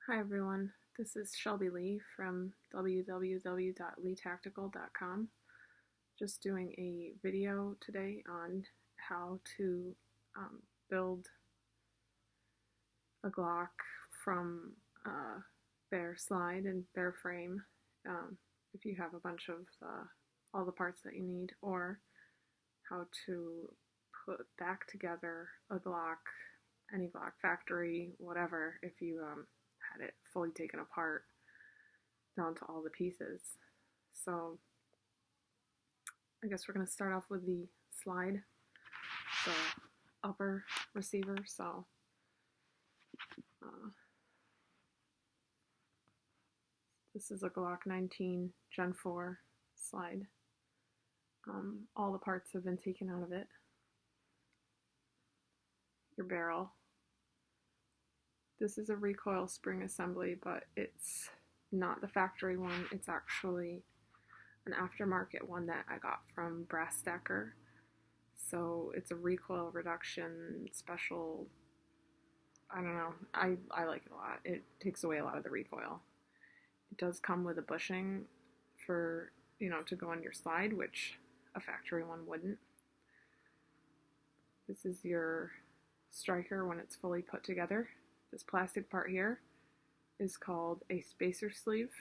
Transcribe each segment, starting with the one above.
Hi everyone, this is Shelby Lee from www.leetactical.com. Just doing a video today on how to build a Glock from bare slide and bare frame if you have a bunch of all the parts that you need, or how to put back together a Glock, any Glock factory, whatever, if you had it fully taken apart down to all the pieces. So I guess we're going to start off with the slide, the upper receiver. So this is a Glock 19 Gen 4 slide. All the parts have been taken out of it. Your barrel. This is a recoil spring assembly, but it's not the factory one. It's actually an aftermarket one that I got from Brass Stacker. So it's a recoil reduction special. I don't know. I like it a lot. It takes away a lot of the recoil. It does come with a bushing for, to go on your slide, which a factory one wouldn't. This is your striker when it's fully put together. This plastic part here is called a spacer sleeve,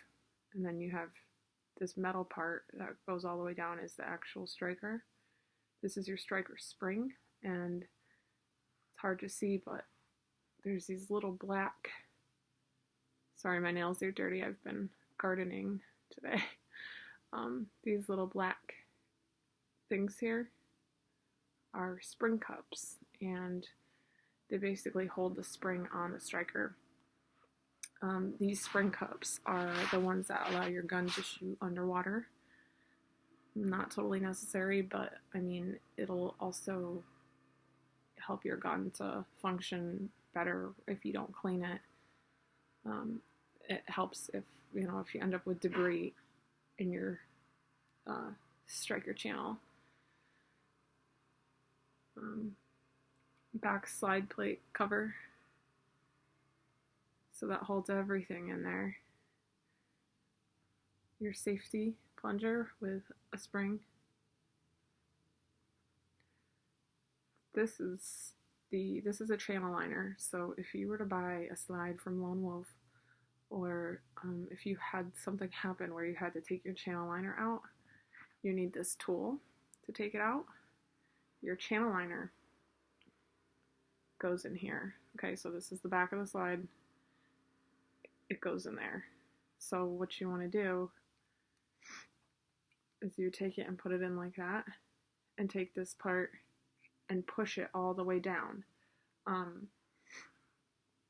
and then you have this metal part that goes all the way down is the actual striker. This is your striker spring, and it's hard to see, but there's these little black, sorry my nails are dirty, I've been gardening today. These little black things here are spring cups, and they basically hold the spring on the striker. These spring cups are the ones that allow your gun to shoot underwater. Not totally necessary, but I mean, it'll also help your gun to function better if you don't clean it. It helps if you end up with debris in your striker channel. Back slide plate cover, so that holds everything in there. Your safety plunger with a spring. This is a channel liner, so if you were to buy a slide from Lone Wolf, or if you had something happen where you had to take your channel liner out, you need this tool to take it out. Your channel liner goes in here. Okay, so this is the back of the slide. It goes in there. So what you want to do is you take it and put it in like that, and take this part and push it all the way down.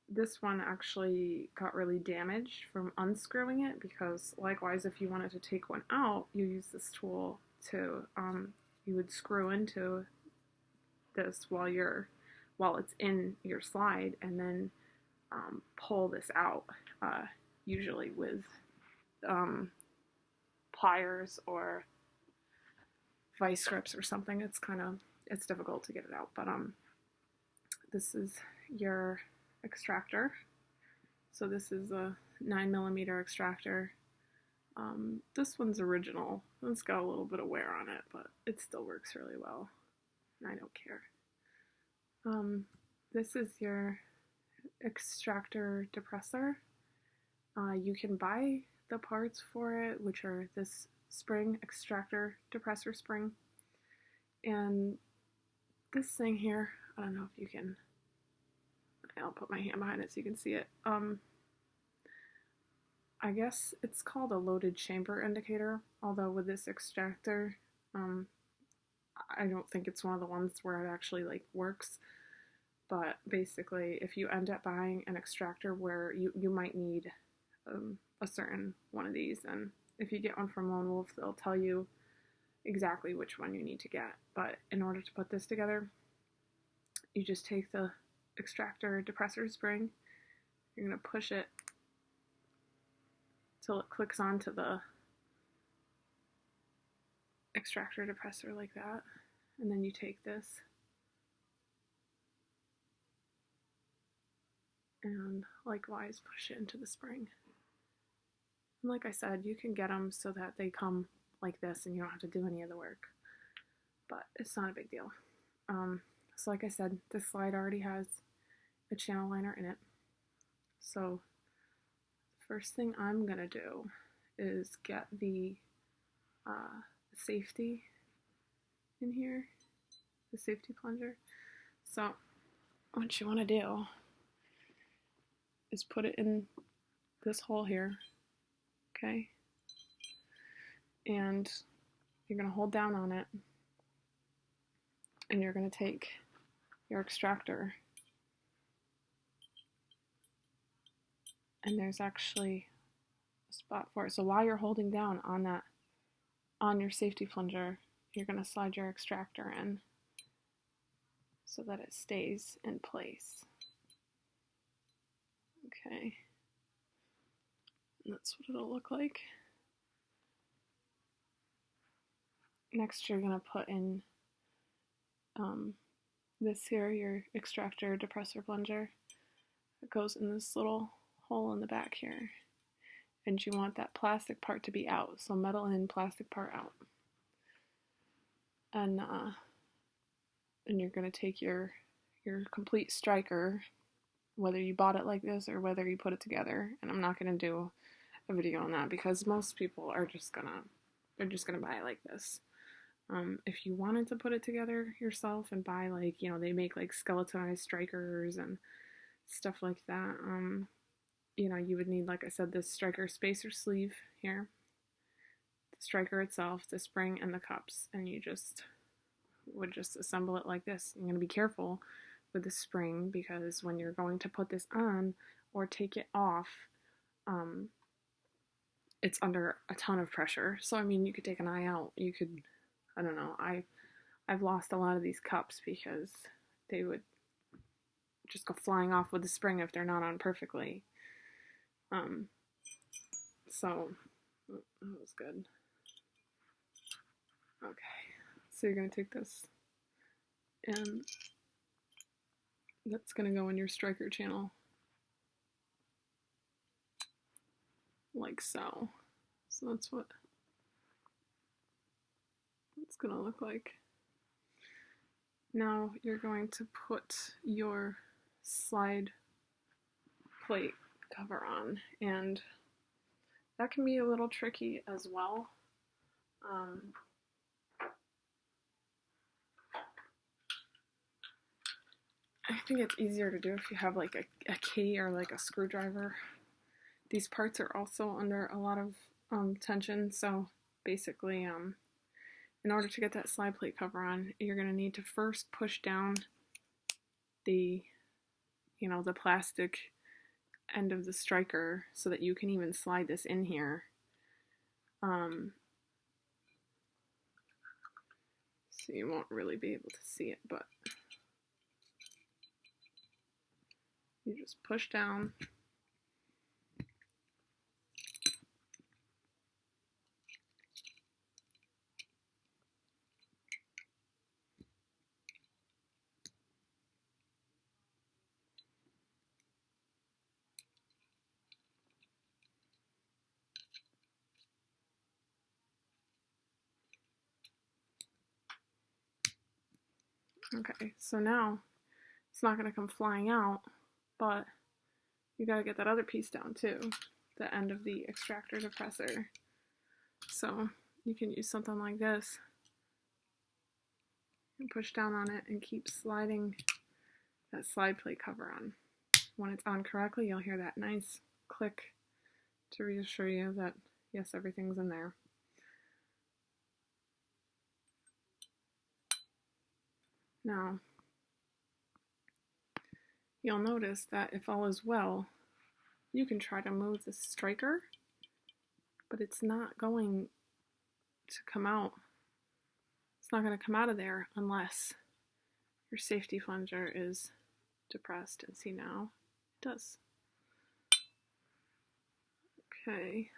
This one actually got really damaged from unscrewing it, because likewise, if you wanted to take one out, you use this tool to, you would screw into this while it's in your slide, and then pull this out, usually with pliers or vice grips or something. It's difficult to get it out, but this is your extractor. So this is a 9mm extractor. This one's original. It's got a little bit of wear on it, but it still works really well, and I don't care. This is your extractor depressor. You can buy the parts for it, which are this spring, extractor depressor spring, and this thing here, I don't know if you can, I'll put my hand behind it so you can see it. I guess it's called a loaded chamber indicator, although with this extractor, I don't think it's one of the ones where it actually works. But basically, if you end up buying an extractor where you might need a certain one of these, and if you get one from Lone Wolf, they'll tell you exactly which one you need to get. But in order to put this together, you just take the extractor depressor spring, you're going to push it till it clicks onto the extractor depressor like that, and then you take this and likewise push it into the spring. And like I said, you can get them so that they come like this and you don't have to do any of the work, but it's not a big deal. So like I said, this slide already has a channel liner in it. So the first thing I'm gonna do is get the safety in here, the safety plunger. So what you want to do is put it in this hole here, okay? And you're going to hold down on it, and you're going to take your extractor, and there's actually a spot for it. So while you're holding down on that, on your safety plunger, you're going to slide your extractor in so that it stays in place. Okay, and that's what it'll look like. Next, you're going to put in this here, your extractor depressor plunger. It goes in this little hole in the back here. And you want that plastic part to be out. So metal in, plastic part out. And you're going to take your complete striker, whether you bought it like this or whether you put it together. And I'm not going to do a video on that because most people are just gonna buy it like this. If you wanted to put it together yourself and buy, like, you know, they make like skeletonized strikers and stuff like that, you know, you would need, like I said, this striker spacer sleeve here, the striker itself, the spring, and the cups, and you would just assemble it like this. You're going to be careful with the spring because when you're going to put this on or take it off, it's under a ton of pressure. So I mean, you could take an eye out. You could, I don't know, I've lost a lot of these cups because they would just go flying off with the spring if they're not on perfectly. So that was good. Okay, so you're gonna take this and that's gonna go in your striker channel like so. So that's what it's gonna look like. Now you're going to put your slide plate cover on, and that can be a little tricky as well. I think it's easier to do if you have like a key or like a screwdriver. These parts are also under a lot of tension, so basically in order to get that slide plate cover on, you're going to need to first push down the, you know, the plastic end of the striker so that you can even slide this in here. So you won't really be able to see it, but you just push down. Okay, so now it's not going to come flying out, but you got to get that other piece down too, the end of the extractor depressor. So you can use something like this and push down on it and keep sliding that slide plate cover on. When it's on correctly, you'll hear that nice click to reassure you that yes, everything's in there. Now, you'll notice that if all is well, you can try to move the striker, but it's not going to come out. It's not going to come out of there unless your safety plunger is depressed. And see, now it does. Okay.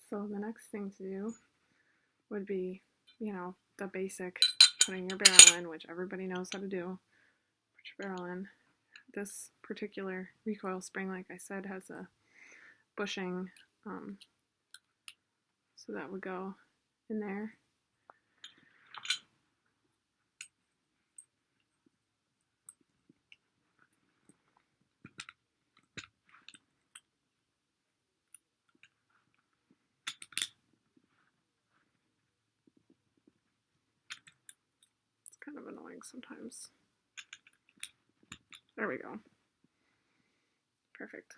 So the next thing to do would be, you know, the basic, putting your barrel in, which everybody knows how to do. Put your barrel in, this particular recoil spring, like I said, has a bushing, so that would go in there. It's kind of annoying sometimes. There we go. Perfect.